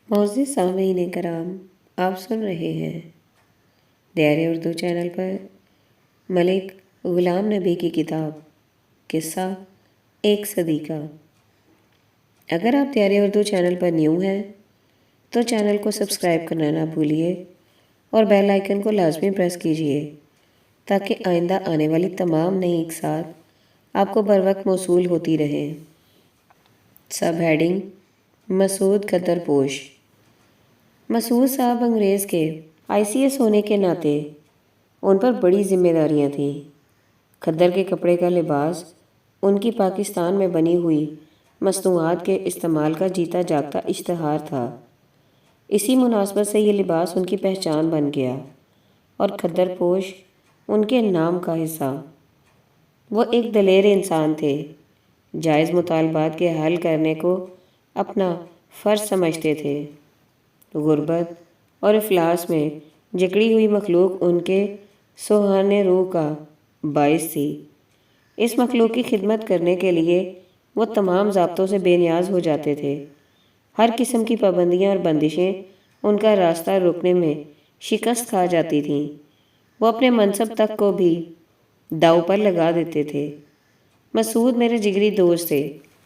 معزز سامعین کرام، آپ سن رہے ہیں دیار اردو چینل پر ملک غلام نبی کی کتاب قصہ ایک صدی کا۔ اگر آپ دیار اردو چینل پر نیو ہیں تو چینل کو سبسکرائب کرنا نہ بھولیے اور بیل آئیکن کو لازمی پریس کیجیے تاکہ آئندہ آنے والی تمام نئی اقساط آپ کو بر وقت موصول ہوتی رہیں۔ سب ہیڈنگ: مسعود کھدر پوش۔ مسعود صاحب انگریز کے ICS ہونے کے ناطے ان پر بڑی ذمہ داریاں تھیں۔ کھدر کے کپڑے کا لباس ان کی پاکستان میں بنی ہوئی مصنوعات کے استعمال کا جیتا جاگتا اشتہار تھا۔ اسی مناسبت سے یہ لباس ان کی پہچان بن گیا اور کھدر پوش ان کے نام کا حصہ۔ وہ ایک دلیر انسان تھے، جائز مطالبات کے حل کرنے کو اپنا فرض سمجھتے تھے۔ غربت اور افلاس میں جکڑی ہوئی مخلوق ان کے سوہانے روح کا باعث تھی۔ اس مخلوق کی خدمت کرنے کے لیے وہ تمام ضابطوں سے بے نیاز ہو جاتے تھے۔ ہر قسم کی پابندیاں اور بندشیں ان کا راستہ روکنے میں شکست کھا جاتی تھیں۔ وہ اپنے منصب تک کو بھی داؤ پر لگا دیتے تھے۔ مسعود میرے جگری دوست تھے۔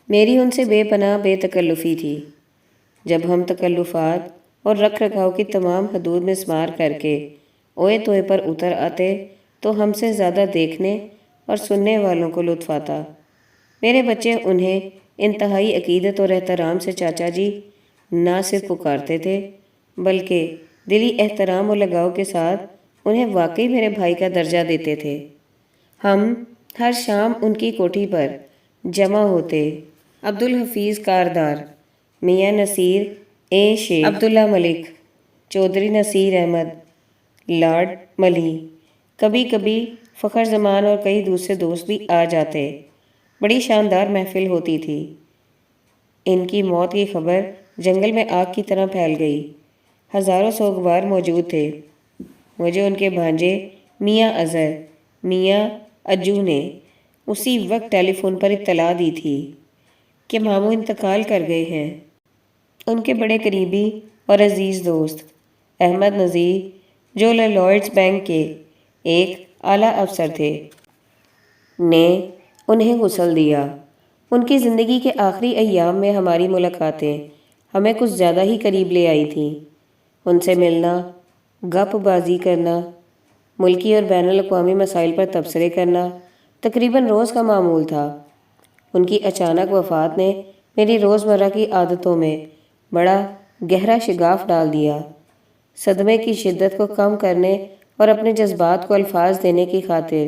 میری ان سے بے پناہ بے تکلفی تھی۔ جب ہم تکلفات اور رکھ رکھاؤ کی تمام حدود مسمار کر کے اوئے توئے پر اتر آتے تو ہم سے زیادہ دیکھنے اور سننے والوں کو لطف آتا۔ میرے بچے انہیں انتہائی عقیدت اور احترام سے چاچا جی نہ صرف پکارتے تھے بلکہ دلی احترام و لگاؤ کے ساتھ انہیں واقعی میرے بھائی کا درجہ دیتے تھے۔ ہم ہر شام ان کی کوٹھی پر جمع ہوتے۔ عبدالحفیظ کاردار، میاں نصیر شیخ، عبداللہ ملک، چودھری نصیر احمد، لارڈ ملی، کبھی کبھی فخر زمان اور کئی دوسرے دوست بھی آ جاتے۔ بڑی شاندار محفل ہوتی تھی۔ ان کی موت کی خبر جنگل میں آگ کی طرح پھیل گئی۔ ہزاروں سوگوار موجود تھے۔ مجھے ان کے بھانجے میاں اظہر، میاں اجو نے اسی وقت ٹیلی فون پر اطلاع دی تھی کہ ماموں انتقال کر گئے ہیں۔ ان کے بڑے قریبی اور عزیز دوست احمد نذیر، جو لارڈز بینک کے ایک اعلیٰ افسر تھے، نے انہیں غسل دیا۔ ان کی زندگی کے آخری ایام میں ہماری ملاقاتیں ہمیں کچھ زیادہ ہی قریب لے آئی تھیں۔ ان سے ملنا، گپ بازی کرنا، ملکی اور بین الاقوامی مسائل پر تبصرے کرنا تقریباً روز کا معمول تھا۔ ان کی اچانک وفات نے میری روزمرہ کی عادتوں میں بڑا گہرا شگاف ڈال دیا۔ صدمے کی شدت کو کم کرنے اور اپنے جذبات کو الفاظ دینے کی خاطر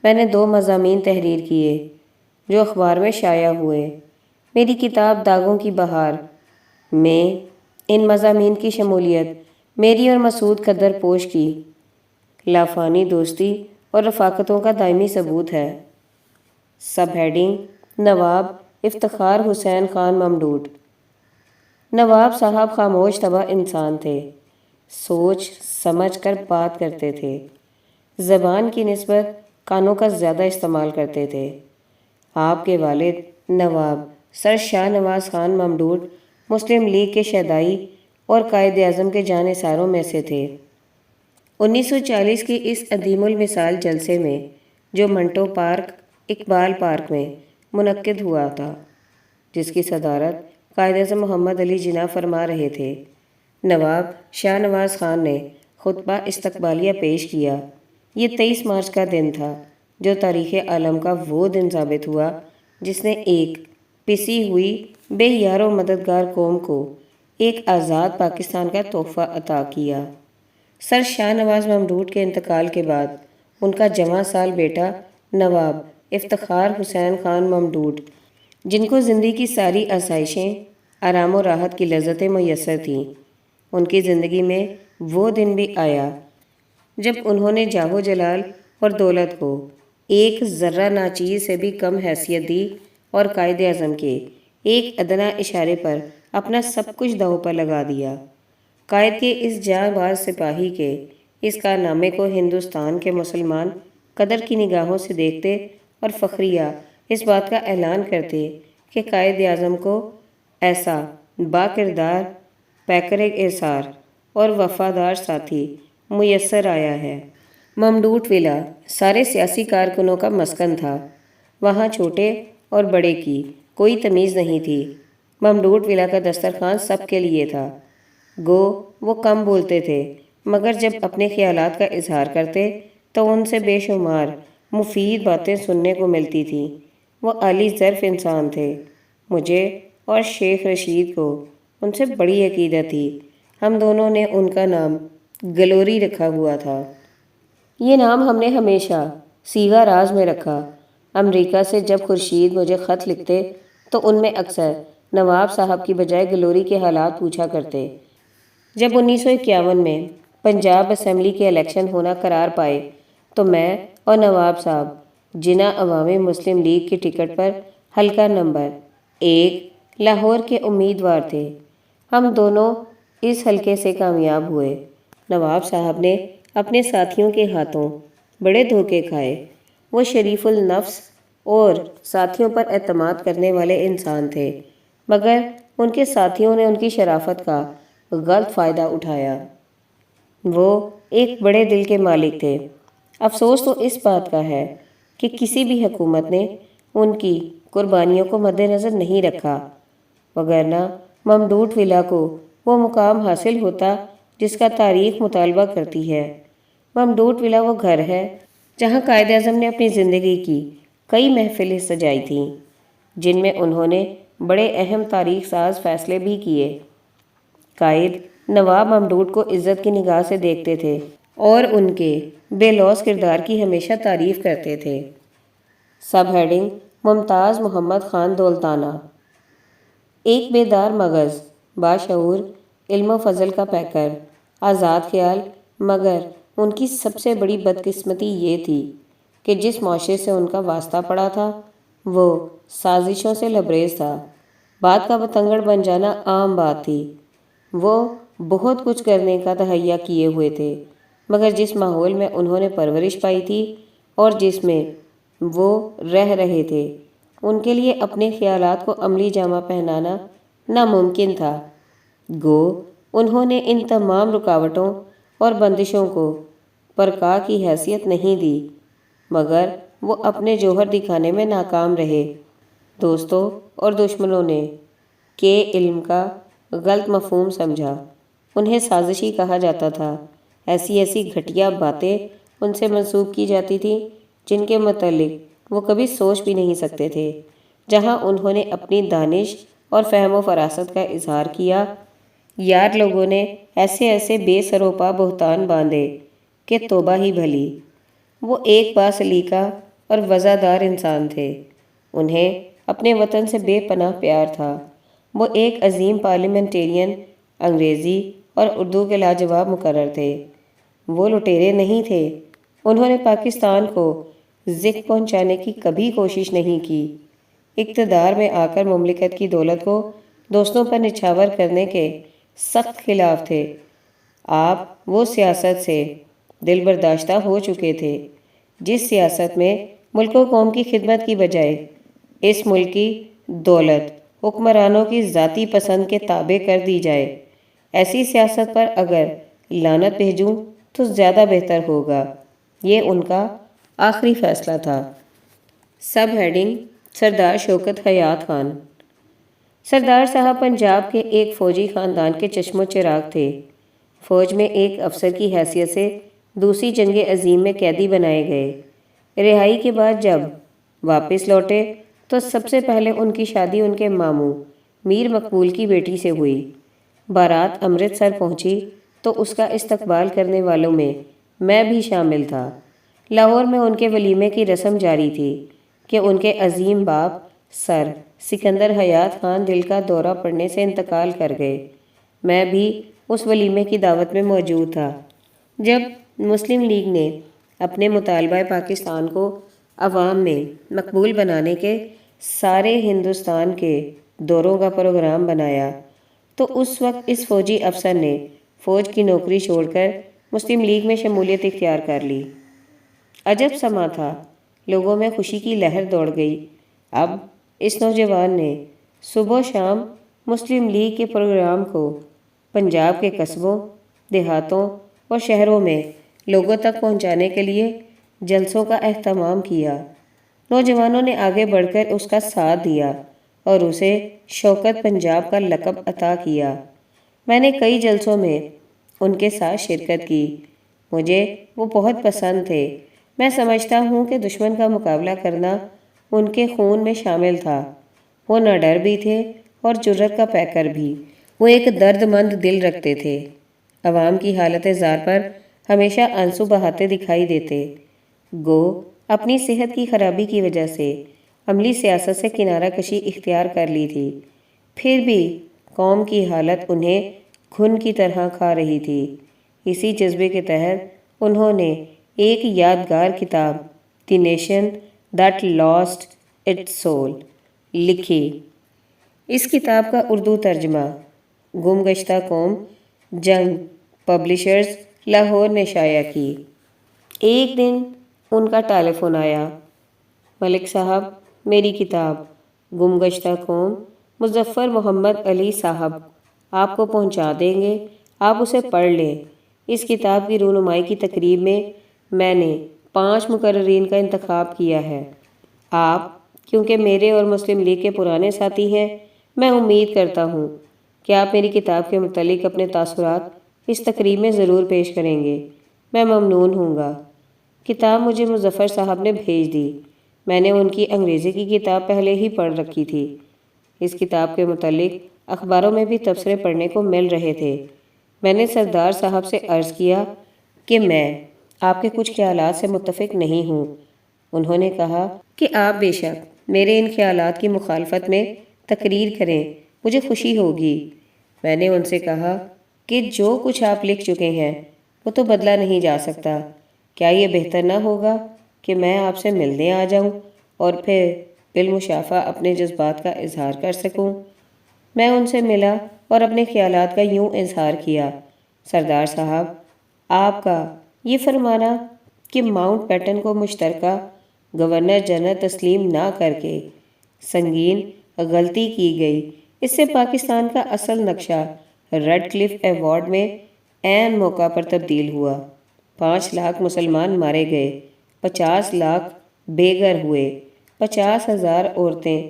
میں نے 2 مضامین تحریر کیے جو اخبار میں شائع ہوئے۔ میری کتاب داغوں کی بہار میں ان مضامین کی شمولیت میری اور مسعود کھدر پوش کی لافانی دوستی اور رفاقتوں کا دائمی ثبوت ہے۔ سب ہیڈنگ: نواب افتخار حسین خان ممڈوٹ۔ نواب صاحب خاموش طبع انسان تھے، سوچ سمجھ کر بات کرتے تھے، زبان کی نسبت کانوں کا زیادہ استعمال کرتے تھے۔ آپ کے والد نواب سر شاہ نواز خان ممڈوٹ مسلم لیگ کے شیدائی اور قائد اعظم کے جانثاروں میں سے تھے۔ 1940 کی اس عدیم المثال جلسے میں جو منٹو پارک اقبال پارک میں منعقد ہوا تھا، جس کی صدارت قائد اعظم محمد علی جناح فرما رہے تھے، نواب شاہ نواز خان نے خطبہ استقبالیہ پیش کیا۔ یہ 23 مارچ کا دن تھا جو تاریخ عالم کا وہ دن ثابت ہوا جس نے ایک پسی ہوئی بے یار و مددگار قوم کو ایک آزاد پاکستان کا تحفہ عطا کیا۔ سر شاہ نواز ممڈوٹ کے انتقال کے بعد ان کا جوان سال بیٹا نواب افتخار حسین خان ممڈوٹ، جن کو زندگی کی ساری آسائشیں، آرام و راحت کی لذتیں میسر تھیں، ان کی زندگی میں وہ دن بھی آیا جب انہوں نے جاہ و جلال اور دولت کو ایک ذرہ ناچیز سے بھی کم حیثیت دی اور قائد اعظم کے ایک ادنیٰ اشارے پر اپنا سب کچھ داؤ پر لگا دیا۔ قائد کے اس جاں باز سپاہی کے اس کارنامے کو ہندوستان کے مسلمان قدر کی نگاہوں سے دیکھتے اور فخریہ اس بات کا اعلان کرتے کہ قائد اعظم کو ایسا با کردار پیکر ایثار اور وفادار ساتھی میسر آیا ہے۔ ممڈوٹ ولا سارے سیاسی کارکنوں کا مسکن تھا۔ وہاں چھوٹے اور بڑے کی کوئی تمیز نہیں تھی۔ ممڈوٹ ولا کا دسترخوان سب کے لیے تھا۔ گو وہ کم بولتے تھے، مگر جب اپنے خیالات کا اظہار کرتے تو ان سے بے شمار مفید باتیں سننے کو ملتی تھیں۔ وہ عالی ظرف انسان تھے۔ مجھے اور شیخ رشید کو ان سے بڑی عقیدت تھی۔ ہم دونوں نے ان کا نام گلوری رکھا ہوا تھا۔ یہ نام ہم نے ہمیشہ صیغہ راز میں رکھا۔ امریکہ سے جب خورشید مجھے خط لکھتے تو ان میں اکثر نواب صاحب کی بجائے گلوری کے حالات پوچھا کرتے۔ جب 1951 میں پنجاب اسمبلی کے الیکشن ہونا قرار پائے تو میں اور نواب صاحب جناح عوامی مسلم لیگ کی ٹکٹ پر حلقہ نمبر 1 لاہور کے امیدوار تھے۔ ہم دونوں اس حلقے سے کامیاب ہوئے۔ نواب صاحب نے اپنے ساتھیوں کے ہاتھوں بڑے دھوکے کھائے۔ وہ شریف النفس اور ساتھیوں پر اعتماد کرنے والے انسان تھے، مگر ان کے ساتھیوں نے ان کی شرافت کا غلط فائدہ اٹھایا۔ وہ ایک بڑے دل کے مالک تھے۔ افسوس تو اس بات کا ہے کہ کسی بھی حکومت نے ان کی قربانیوں کو مد نظر نہیں رکھا، وگرنہ ممڈوٹ ولا کو وہ مقام حاصل ہوتا جس کا تاریخ مطالبہ کرتی ہے۔ ممڈوٹ ولا وہ گھر ہے جہاں قائد اعظم نے اپنی زندگی کی کئی محفلیں سجائی تھیں، جن میں انہوں نے بڑے اہم تاریخ ساز فیصلے بھی کیے۔ قائد نواب ممڈوٹ کو عزت کی نگاہ سے دیکھتے تھے اور ان کے بے لوث کردار کی ہمیشہ تعریف کرتے تھے۔ سب ہیڈنگ: ممتاز محمد خان دولتانہ، ایک بیدار مغز، باشعور، علم و فضل کا پیکر، آزاد خیال، مگر ان کی سب سے بڑی بدقسمتی یہ تھی کہ جس معاشرے سے ان کا واسطہ پڑا تھا وہ سازشوں سے لبریز تھا۔ بات کا بتنگڑ بن جانا عام بات تھی۔ وہ بہت کچھ کرنے کا تہیا کیے ہوئے تھے، مگر جس ماحول میں انہوں نے پرورش پائی تھی اور جس میں وہ رہ رہے تھے، ان کے لیے اپنے خیالات کو عملی جامہ پہنانا ناممکن تھا۔ گو انہوں نے ان تمام رکاوٹوں اور بندشوں کو پرکا کی حیثیت نہیں دی، مگر وہ اپنے جوہر دکھانے میں ناکام رہے۔ دوستوں اور دشمنوں نے کے علم کا غلط مفہوم سمجھا۔ انہیں سازشی کہا جاتا تھا۔ ایسی ایسی گھٹیا باتیں ان سے منسوب کی جاتی تھیں جن کے متعلق وہ کبھی سوچ بھی نہیں سکتے تھے۔ جہاں انہوں نے اپنی دانش اور فہم و فراست کا اظہار کیا، یار لوگوں نے ایسے ایسے بے سروپا بہتان باندھے کہ توبہ ہی بھلی۔ وہ ایک باسلیقہ اور وزادار انسان تھے۔ انہیں اپنے وطن سے بے پناہ پیار تھا۔ وہ ایک عظیم پارلیمنٹیرین، انگریزی اور اردو کے لاجواب مقرر تھے۔ وہ لٹیرے نہیں تھے۔ انہوں نے پاکستان کو زک پہنچانے کی کبھی کوشش نہیں کی۔ اقتدار میں آ کر مملکت کی دولت کو دوستوں پر نچھاور کرنے کے سخت خلاف تھے۔ آپ وہ سیاست سے دل برداشتہ ہو چکے تھے جس سیاست میں ملک و قوم کی خدمت کی بجائے اس ملک کی دولت حکمرانوں کی ذاتی پسند کے تابع کر دی جائے۔ ایسی سیاست پر اگر لعنت بھیجوں تو زیادہ بہتر ہوگا۔ یہ ان کا آخری فیصلہ تھا۔ سب ہیڈنگ: سردار شوکت حیات خان۔ سردار صاحب پنجاب کے ایک فوجی خاندان کے چشم و چراغ تھے۔ فوج میں ایک افسر کی حیثیت سے دوسری جنگ عظیم میں قیدی بنائے گئے۔ رہائی کے بعد جب واپس لوٹے تو سب سے پہلے ان کی شادی ان کے ماموں میر مقبول کی بیٹی سے ہوئی۔ بارات امرتسر پہنچی تو اس کا استقبال کرنے والوں میں بھی شامل تھا۔ لاہور میں ان کے ولیمے کی رسم جاری تھی کہ ان کے عظیم باپ سر سکندر حیات خان دل کا دورہ پڑنے سے انتقال کر گئے۔ میں بھی اس ولیمے کی دعوت میں موجود تھا جب مسلم لیگ نے اپنے مطالبہ پاکستان کو عوام میں مقبول بنانے کے سارے ہندوستان کے دوروں کا پروگرام بنایا تو اس وقت اس فوجی افسر نے فوج کی نوکری چھوڑ کر مسلم لیگ میں شمولیت اختیار کر لی۔ عجب سما تھا، لوگوں میں خوشی کی لہر دوڑ گئی۔ اب اس نوجوان نے صبح و شام مسلم لیگ کے پروگرام کو پنجاب کے قصبوں، دیہاتوں اور شہروں میں لوگوں تک پہنچانے کے لیے جلسوں کا اہتمام کیا۔ نوجوانوں نے آگے بڑھ کر اس کا ساتھ دیا اور اسے شوکت پنجاب کا لقب عطا کیا۔ میں نے کئی جلسوں میں ان کے ساتھ شرکت کی۔ مجھے وہ بہت پسند تھے۔ میں سمجھتا ہوں کہ دشمن کا مقابلہ کرنا ان کے خون میں شامل تھا۔ وہ نہ ڈر بھی تھے اور جرأت کا پیکر بھی۔ وہ ایک درد مند دل رکھتے تھے۔ عوام کی حالت زار پر ہمیشہ آنسو بہاتے دکھائی دیتے۔ گو اپنی صحت کی خرابی کی وجہ سے عملی سیاست سے کنارہ کشی اختیار کر لی تھی، پھر بھی قوم کی حالت انہیں گھن کی طرح کھا رہی تھی۔ اسی جذبے کے تحت انہوں نے ایک یادگار کتاب The Nation That Lost Its Soul لکھی۔ اس کتاب کا اردو ترجمہ گم گشتہ قوم جنگ پبلشرز لاہور نے شائع کی۔ ایک دن ان کا ٹیلی فون آیا، ملک صاحب میری کتاب گم گشتہ قوم مظفر محمد علی صاحب آپ کو پہنچا دیں گے، آپ اسے پڑھ لیں۔ اس کتاب کی رونمائی کی تقریب میں نے 5 مقررین کا انتخاب کیا ہے۔ آپ کیونکہ میرے اور مسلم لیگ کے پرانے ساتھی ہیں، میں امید کرتا ہوں کہ آپ میری کتاب کے متعلق اپنے تاثرات اس تقریب میں ضرور پیش کریں گے۔ میں ممنون ہوں گا۔ کتاب مجھے مظفر صاحب نے بھیج دی۔ میں نے ان کی انگریزی کی کتاب پہلے ہی پڑھ رکھی تھی۔ اس کتاب کے متعلق اخباروں میں بھی تبصرے پڑھنے کو مل رہے تھے۔ میں نے سردار صاحب سے عرض کیا کہ میں آپ کے کچھ خیالات سے متفق نہیں ہوں۔ انہوں نے کہا کہ آپ بے شک میرے ان خیالات کی مخالفت میں تقریر کریں، مجھے خوشی ہوگی۔ میں نے ان سے کہا کہ جو کچھ آپ لکھ چکے ہیں وہ تو بدلا نہیں جا سکتا۔ کیا یہ بہتر نہ ہوگا کہ میں آپ سے ملنے آ جاؤں اور پھر بالمشافہ اپنے جذبات کا اظہار کر سکوں؟ میں ان سے ملا اور اپنے خیالات کا یوں اظہار کیا: سردار صاحب، آپ کا یہ فرمانا کہ ماؤنٹ بیٹن کو مشترکہ گورنر جنرل تسلیم نہ کر کے سنگین غلطی کی گئی، اس سے پاکستان کا اصل نقشہ ریڈ کلف ایوارڈ میں عین موقع پر تبدیل ہوا۔ 5 لاکھ مسلمان مارے گئے، 50 لاکھ بے گھر ہوئے، 50,000 عورتیں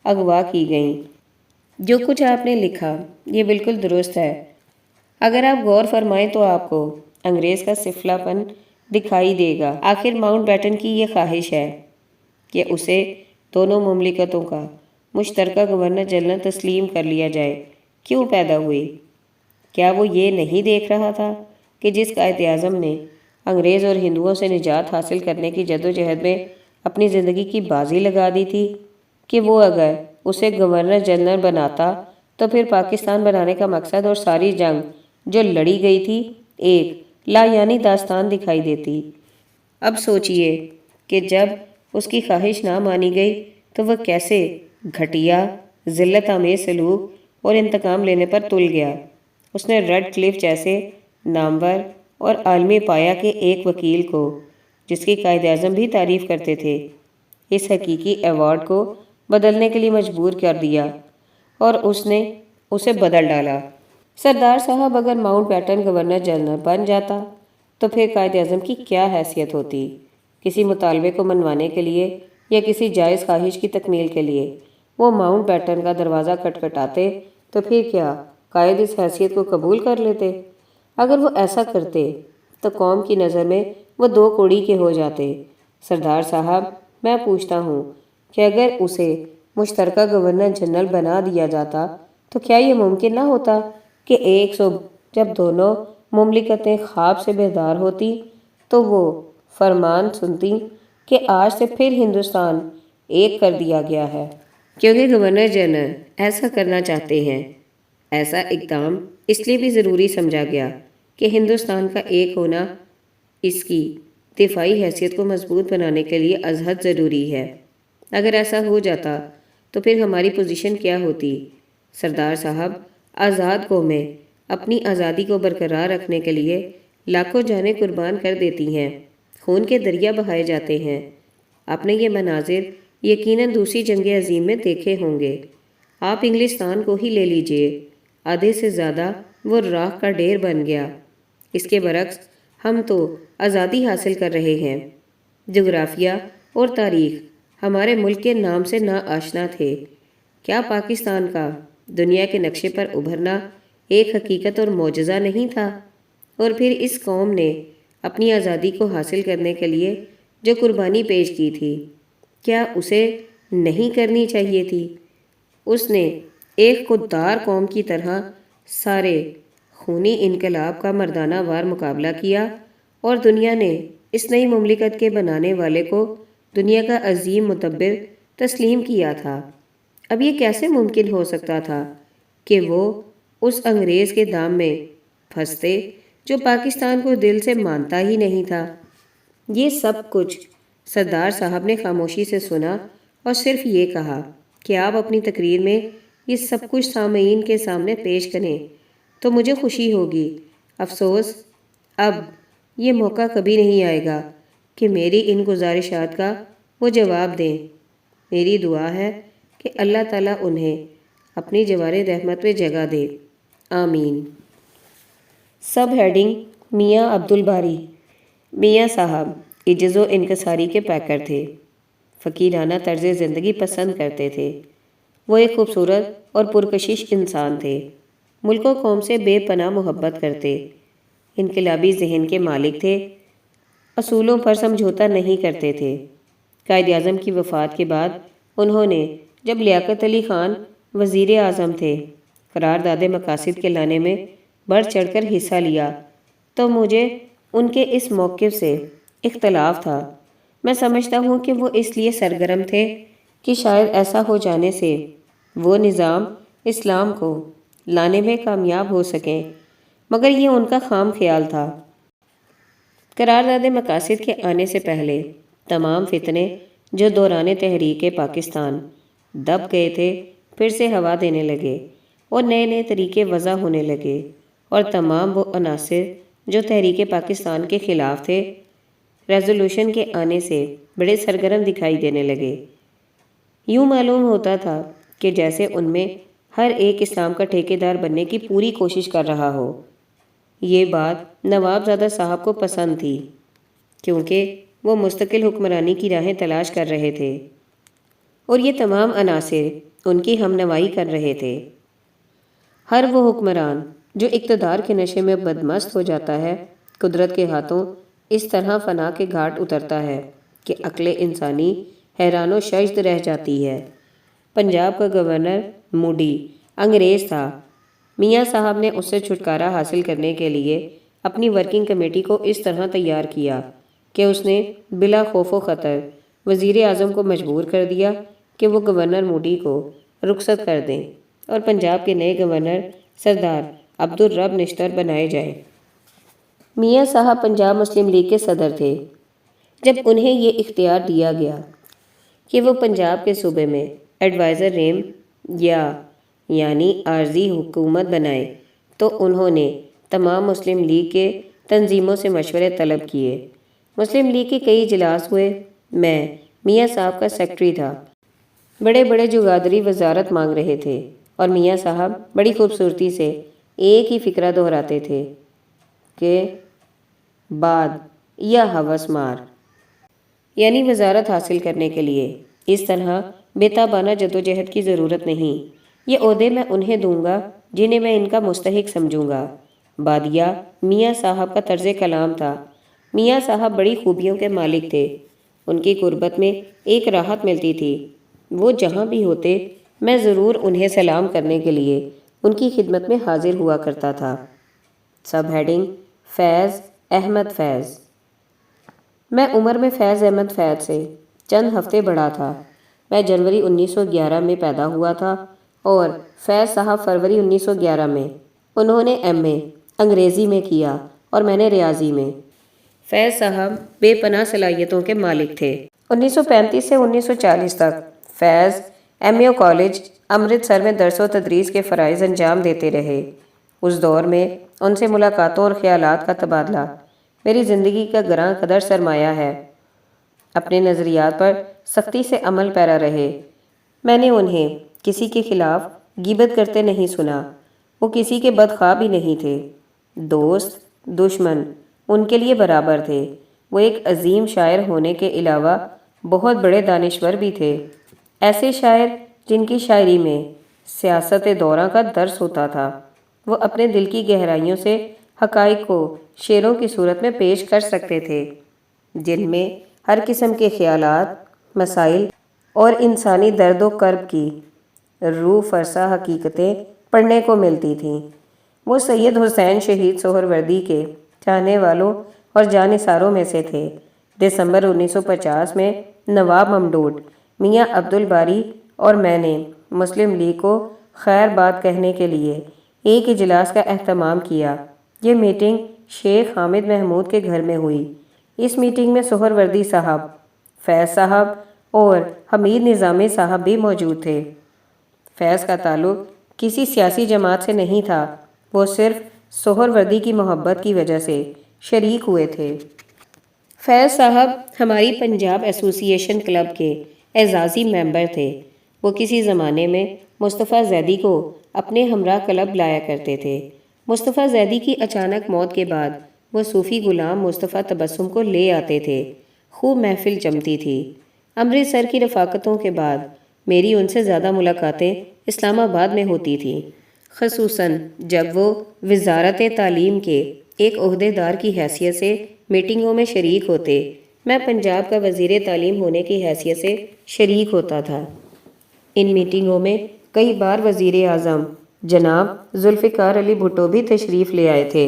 اغوا کی گئیں۔ جو کچھ آپ نے لکھا یہ بالکل درست ہے۔ اگر آپ غور فرمائیں تو آپ کو انگریز کا سفلا پن دکھائی دے گا۔ آخر ماؤنٹ بیٹن کی یہ خواہش ہے کہ اسے دونوں مملکتوں کا مشترکہ گورنر جنرل تسلیم کر لیا جائے، کیوں پیدا ہوئی؟ کیا وہ یہ نہیں دیکھ رہا تھا کہ جس قائد اعظم نے انگریز اور ہندوؤں سے نجات حاصل کرنے کی جدوجہد میں اپنی زندگی کی بازی لگا دی تھی، کہ وہ اگر اسے گورنر جنرل بناتا تو پھر پاکستان بنانے کا مقصد اور ساری جنگ جو لڑی گئی تھی ایک لا یعنی داستان دکھائی دیتی۔ اب سوچئے کہ جب اس کی خواہش نہ مانی گئی تو وہ کیسے گھٹیا، ذلت آمیز سلوک اور انتقام لینے پر تل گیا۔ اس نے ریڈ کلف جیسے نامور اور عالمی پایہ کے ایک وکیل کو، جس کی قائد اعظم بھی تعریف کرتے تھے، اس حقیقی ایوارڈ کو بدلنے کے لیے مجبور کر دیا اور اس نے اسے بدل ڈالا۔ سردار صاحب، اگر ماؤنٹ بیٹن گورنر جنرل بن جاتا تو پھر قائد اعظم کی کیا حیثیت ہوتی؟ کسی مطالبے کو منوانے کے لیے یا کسی جائز خواہش کی تکمیل کے لیے وہ ماؤنٹ بیٹن کا دروازہ کھٹکھٹاتے تو پھر کیا قائد اس حیثیت کو قبول کر لیتے؟ اگر وہ ایسا کرتے تو قوم کی نظر میں وہ 2 کوڑی کے ہو جاتے۔ سردار صاحب، میں پوچھتا ہوں کہ اگر اسے مشترکہ گورنر جنرل بنا دیا جاتا تو کیا یہ ممکن نہ ہوتا کہ ایک صبح جب دونوں مملکتیں خواب سے بیدار ہوتی تو وہ فرمان سنتی کہ آج سے پھر ہندوستان ایک کر دیا گیا ہے، کیونکہ گورنر جنرل ایسا کرنا چاہتے ہیں۔ ایسا اقدام اس لیے بھی ضروری سمجھا گیا کہ ہندوستان کا ایک ہونا اس کی دفاعی حیثیت کو مضبوط بنانے کے لیے ازحد ضروری ہے۔ اگر ایسا ہو جاتا تو پھر ہماری پوزیشن کیا ہوتی؟ سردار صاحب، آزاد قومیں اپنی آزادی کو برقرار رکھنے کے لیے لاکھوں جانیں قربان کر دیتی ہیں، خون کے دریا بہائے جاتے ہیں۔ آپ نے یہ مناظر یقیناً دوسری جنگ عظیم میں دیکھے ہوں گے۔ آپ انگلستان کو ہی لے لیجئے، آدھے سے زیادہ وہ راکھ کا ڈھیر بن گیا۔ اس کے برعکس ہم تو آزادی حاصل کر رہے ہیں۔ جغرافیہ اور تاریخ ہمارے ملک کے نام سے نا آشنا تھے۔ کیا پاکستان کا دنیا کے نقشے پر ابھرنا ایک حقیقت اور معجزہ نہیں تھا؟ اور پھر اس قوم نے اپنی آزادی کو حاصل کرنے کے لیے جو قربانی پیش کی تھی، کیا اسے نہیں کرنی چاہیے تھی؟ اس نے ایک خوددار قوم کی طرح سارے خونی انقلاب کا مردانہ وار مقابلہ کیا، اور دنیا نے اس نئی مملکت کے بنانے والے کو دنیا کا عظیم مدبر تسلیم کیا تھا۔ اب یہ کیسے ممکن ہو سکتا تھا کہ وہ اس انگریز کے دام میں پھنستے جو پاکستان کو دل سے مانتا ہی نہیں تھا؟ یہ سب کچھ سردار صاحب نے خاموشی سے سنا اور صرف یہ کہا کہ آپ اپنی تقریر میں یہ سب کچھ سامعین کے سامنے پیش کریں تو مجھے خوشی ہوگی۔ افسوس اب یہ موقع کبھی نہیں آئے گا کہ میری ان گزارشات کا وہ جواب دیں۔ میری دعا ہے کہ اللہ تعالیٰ انہیں اپنی جوار رحمت میں جگہ دے، آمین۔ سب ہیڈنگ: میاں عبدالباری۔ میاں صاحب عجز و انکساری کے پیکر تھے، فقیرانہ طرز زندگی پسند کرتے تھے۔ وہ ایک خوبصورت اور پرکشش انسان تھے، ملک و قوم سے بے پناہ محبت کرتے، انقلابی ذہن کے مالک تھے، اصولوں پر سمجھوتہ نہیں کرتے تھے۔ قائد اعظم کی وفات کے بعد انہوں نے جب لیاقت علی خان وزیر اعظم تھے قرارداد مقاصد کے لانے میں بڑھ چڑھ کر حصہ لیا تو مجھے ان کے اس موقف سے اختلاف تھا۔ میں سمجھتا ہوں کہ وہ اس لیے سرگرم تھے کہ شاید ایسا ہو جانے سے وہ نظام اسلام کو لانے میں کامیاب ہو سکیں، مگر یہ ان کا خام خیال تھا۔ قرارداد مقاصد کے آنے سے پہلے تمام فتنے جو دوران تحریک پاکستان دب گئے تھے پھر سے ہوا دینے لگے اور نئے نئے طریقے وضع ہونے لگے، اور تمام وہ عناصر جو تحریک پاکستان کے خلاف تھے ریزولوشن کے آنے سے بڑے سرگرم دکھائی دینے لگے۔ یوں معلوم ہوتا تھا کہ جیسے ان میں ہر ایک اسلام کا ٹھیکیدار بننے کی پوری کوشش کر رہا ہو۔ یہ بات نواب زادہ صاحب کو پسند تھی، کیونکہ وہ مستقل حکمرانی کی راہیں تلاش کر رہے تھے اور یہ تمام عناصر ان کی ہمنوائی کر رہے تھے۔ ہر وہ حکمران جو اقتدار کے نشے میں بدمست ہو جاتا ہے قدرت کے ہاتھوں اس طرح فنا کے گھاٹ اترتا ہے کہ عقل انسانی حیران و ششدر رہ جاتی ہے۔ پنجاب کا گورنر موڈی انگریز تھا۔ میاں صاحب نے اس سے چھٹکارا حاصل کرنے کے لیے اپنی ورکنگ کمیٹی کو اس طرح تیار کیا کہ اس نے بلا خوف و خطر وزیر اعظم کو مجبور کر دیا کہ وہ گورنر موڈی کو رخصت کر دیں اور پنجاب کے نئے گورنر سردار عبدالرب نشتر بنائے جائیں۔ میاں صاحب پنجاب مسلم لیگ کے صدر تھے۔ جب انہیں یہ اختیار دیا گیا کہ وہ پنجاب کے صوبے میں ایڈوائزر ریم یعنی عارضی حکومت بنائے تو انہوں نے تمام مسلم لیگ کے تنظیموں سے مشورے طلب کیے۔ مسلم لیگ کے کئی اجلاس ہوئے۔ میں میاں صاحب کا سیکرٹری تھا۔ بڑے بڑے جگادری وزارت مانگ رہے تھے اور میاں صاحب بڑی خوبصورتی سے ایک ہی فقرہ دہراتے تھے کہ بعد یا ہوس مار، یعنی وزارت حاصل کرنے کے لیے اس طرح بے تابانہ جدوجہد کی ضرورت نہیں۔ یہ عہدے میں انہیں دوں گا جنہیں میں ان کا مستحق سمجھوں گا۔ بادیہ میاں صاحب کا طرز کلام تھا۔ میاں صاحب بڑی خوبیوں کے مالک تھے۔ ان کی قربت میں ایک راحت ملتی تھی۔ وہ جہاں بھی ہوتے میں ضرور انہیں سلام کرنے کے لیے ان کی خدمت میں حاضر ہوا کرتا تھا۔ سب ہیڈنگ: فیض احمد فیض۔ میں عمر میں فیض احمد فیض سے چند ہفتے بڑا تھا۔ میں جنوری 1911 میں پیدا ہوا تھا اور فیض صاحب فروری 1911 میں۔ انہوں نے ایم اے انگریزی میں کیا اور میں نے ریاضی میں۔ فیض صاحب بے پناہ صلاحیتوں کے مالک تھے۔ 1935 سے 1940 تک فیض ایم اے کالج امرتسر میں درس و تدریس کے فرائض انجام دیتے رہے۔ اس دور میں ان سے ملاقاتوں اور خیالات کا تبادلہ میری زندگی کا گراں قدر سرمایہ ہے۔ اپنے نظریات پر سختی سے عمل پیرا رہے۔ میں نے انہیں کسی کے خلاف غیبت کرتے نہیں سنا۔ وہ کسی کے بدخواہ بھی نہیں تھے، دوست دشمن ان کے لیے برابر تھے۔ وہ ایک عظیم شاعر ہونے کے علاوہ بہت بڑے دانشور بھی تھے، ایسے شاعر جن کی شاعری میں سیاست دورہ کا درس ہوتا تھا۔ وہ اپنے دل کی گہرائیوں سے حقائق کو شعروں کی صورت میں پیش کر سکتے تھے، جن میں ہر قسم کے خیالات، مسائل اور انسانی درد و کرب کی روح فرسا حقیقتیں پڑھنے کو ملتی تھیں۔ وہ سید حسین شہید سہروردی کے چاہنے والوں اور جانثاروں میں سے تھے۔ دسمبر 1950 میں نواب ممدوح میاں عبد الباری اور میں نے مسلم لیگ کو خیر بات کہنے کے لیے ایک اجلاس کا اہتمام کیا۔ یہ میٹنگ شیخ حامد محمود کے گھر میں ہوئی۔ اس میٹنگ میں سہروردی صاحب، فیض صاحب اور حمید نظامی صاحب بھی موجود تھے۔ فیض کا تعلق کسی سیاسی جماعت سے نہیں تھا، وہ صرف سہروردی کی محبت کی وجہ سے شریک ہوئے تھے۔ فیض صاحب ہماری پنجاب ایسوسی ایشن کلب کے اعزازی ممبر تھے۔ وہ کسی زمانے میں مصطفیٰ زیدی کو اپنے ہمراہ کلب لایا کرتے تھے۔ مصطفیٰ زیدی کی اچانک موت کے بعد وہ صوفی غلام مصطفیٰ تبسم کو لے آتے تھے۔ خوب محفل جمتی تھی۔ امرتسر کی رفاقتوں کے بعد میری ان سے زیادہ ملاقاتیں اسلام آباد میں ہوتی تھیں، خصوصاً جب وہ وزارت تعلیم کے ایک عہدیدار کی حیثیت سے میٹنگوں میں شریک ہوتے۔ میں پنجاب کا وزیر تعلیم ہونے کی حیثیت سے شریک ہوتا تھا۔ ان میٹنگوں میں کئی بار وزیر اعظم جناب ذوالفقار علی بھٹو بھی تشریف لے آئے تھے۔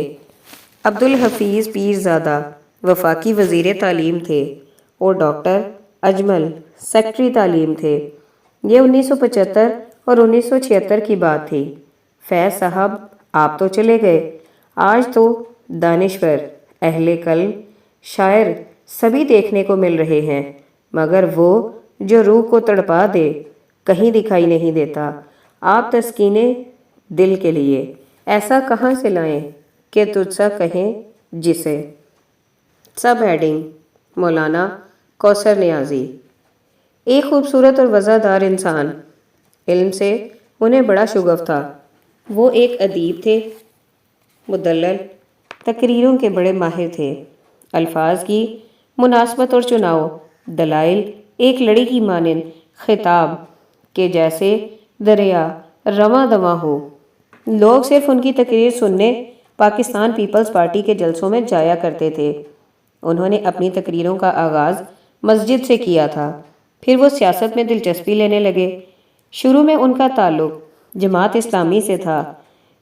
عبدالحفیظ پیرزادہ وفاقی وزیر تعلیم تھے اور ڈاکٹر اجمل سیکرٹری تعلیم تھے۔ یہ 1975 اور 1976 کی بات تھی۔ فیض صاحب آپ تو چلے گئے، آج تو دانشور، اہل قلب، شاعر سبھی دیکھنے کو مل رہے ہیں، مگر وہ جو روح کو تڑپا دے کہیں دکھائی نہیں دیتا۔ آپ تسکین دل کے لیے ایسا کہاں سے لائیں کہ تجھ سا کہیں جسے۔ سب ہیڈنگ: مولانا کوثر نیازی۔ ایک خوبصورت اور وزادار انسان، علم سے انہیں بڑا شغف تھا۔ وہ ایک ادیب تھے، مدلل، تقریروں کے بڑے ماہر تھے۔ الفاظ کی مناسبت اور چناؤ، دلائل ایک لڑی کی مانند خطاب کے جیسے دریا رواں دواں ہو۔ لوگ صرف ان کی تقریر سننے پاکستان پیپلز پارٹی کے جلسوں میں جایا کرتے تھے۔ انہوں نے اپنی تقریروں کا آغاز مسجد سے کیا تھا، پھر وہ سیاست میں دلچسپی لینے لگے۔ شروع میں ان کا تعلق جماعت اسلامی سے تھا،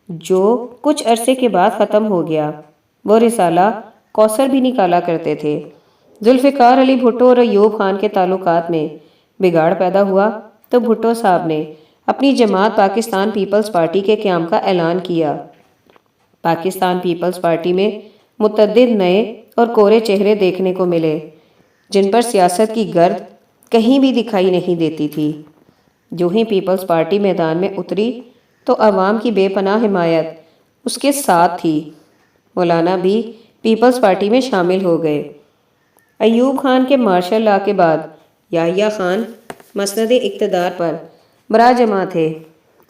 جو کچھ عرصے کے بعد ختم ہو گیا۔ وہ رسالہ کوثر بھی نکالا کرتے تھے۔ ذوالفقار علی بھٹو اور ایوب خان کے تعلقات میں بگاڑ پیدا ہوا تو بھٹو صاحب نے اپنی جماعت پاکستان پیپلز پارٹی کے قیام کا اعلان کیا۔ پاکستان پیپلز پارٹی میں متعدد نئے اور کورے چہرے دیکھنے کو ملے، جن پر سیاست کی گرد کہیں بھی دکھائی نہیں دیتی تھی۔ جو ہی پیپلز پارٹی میدان میں اتری تو عوام کی بے پناہ حمایت اس کے ساتھ تھی۔ مولانا بھی پیپلز پارٹی میں شامل ہو گئے۔ ایوب خان کے مارشل لا کے بعد یحییٰ خان مسند اقتدار پر براجمع تھے۔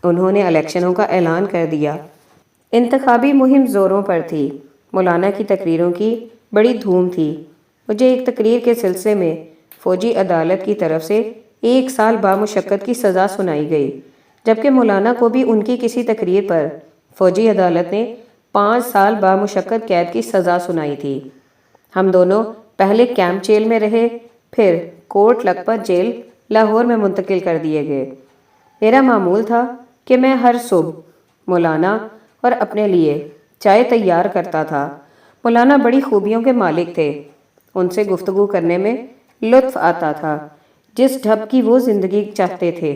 انہوں نے الیکشنوں کا اعلان کر دیا۔ انتخابی مہم زوروں پر تھی۔ مولانا کی تقریروں کی بڑی دھوم تھی۔ مجھے ایک تقریر کے سلسلے میں فوجی عدالت کی طرف سے 1 سال بامشقت کی سزا سنائی گئی، جبکہ مولانا کو بھی ان کی کسی تقریر پر فوجی عدالت نے 5 سال بامشقت قید کی سزا سنائی تھی۔ ہم دونوں پہلے کیمپ جیل میں رہے، پھر کوٹ لکھپت جیل لاہور میں منتقل کر دیے گئے۔ میرا معمول تھا کہ میں ہر صبح مولانا اور اپنے لیے چائے تیار کرتا تھا۔ مولانا بڑی خوبیوں کے مالک تھے، ان سے گفتگو کرنے میں لطف آتا تھا۔ جس ڈھب کی وہ زندگی چاہتے تھے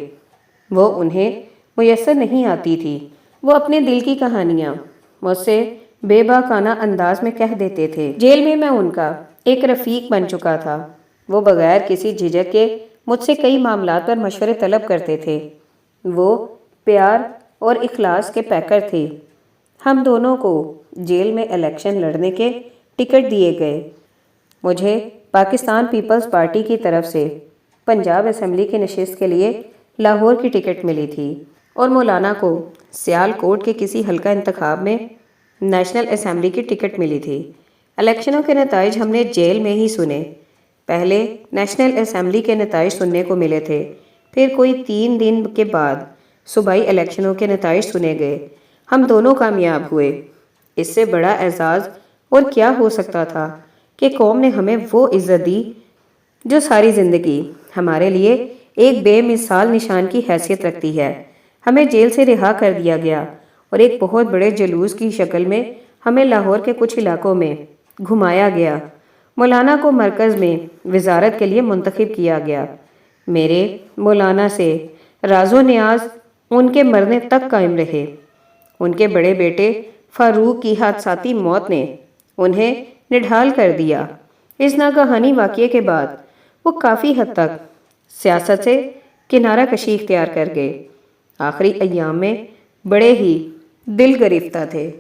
وہ انہیں میسر نہیں آتی تھی۔ وہ اپنے دل کی کہانیاں مجھ سے بے باکانہ انداز میں کہہ دیتے تھے۔ جیل میں ان کا ایک رفیق بن چکا تھا۔ وہ بغیر کسی جھجک کے مجھ سے کئی معاملات پر مشورے طلب کرتے تھے۔ وہ پیار اور اخلاص کے پیکر تھے۔ ہم دونوں کو جیل میں الیکشن لڑنے کے ٹکٹ دیے گئے۔ مجھے پاکستان پیپلز پارٹی کی طرف سے پنجاب اسمبلی کی نشست کے لیے لاہور کی ٹکٹ ملی تھی اور مولانا کو سیال کوٹ کے کسی حلقہ انتخاب میں نیشنل اسمبلی کی ٹکٹ ملی تھی۔ الیکشنوں کے نتائج ہم نے جیل میں ہی سنے۔ پہلے نیشنل اسمبلی کے نتائج سننے کو ملے تھے، پھر کوئی 3 دن کے بعد صوبائی الیکشنوں کے نتائج سنے گئے۔ ہم دونوں کامیاب ہوئے۔ اس سے بڑا اعزاز اور کیا ہو سکتا تھا کہ قوم نے ہمیں وہ عزت دی جو ساری زندگی ہمارے لیے ایک بے مثال نشان کی حیثیت رکھتی ہے۔ ہمیں جیل سے رہا کر دیا گیا اور ایک بہت بڑے جلوس کی شکل میں ہمیں لاہور کے کچھ علاقوں میں گھمایا گیا۔ مولانا کو مرکز میں وزارت کے لیے منتخب کیا گیا۔ میرے مولانا سے راز و نیاز ان کے مرنے تک قائم رہے۔ ان کے بڑے بیٹے فاروق کی حادثاتی موت نے انہیں نڈھال کر دیا۔ اس ناگہانی واقعے کے بعد وہ کافی حد تک سیاست سے کنارہ کشی اختیار کر گئے۔ آخری ایام میں بڑے ہی دل گرفتہ تھے۔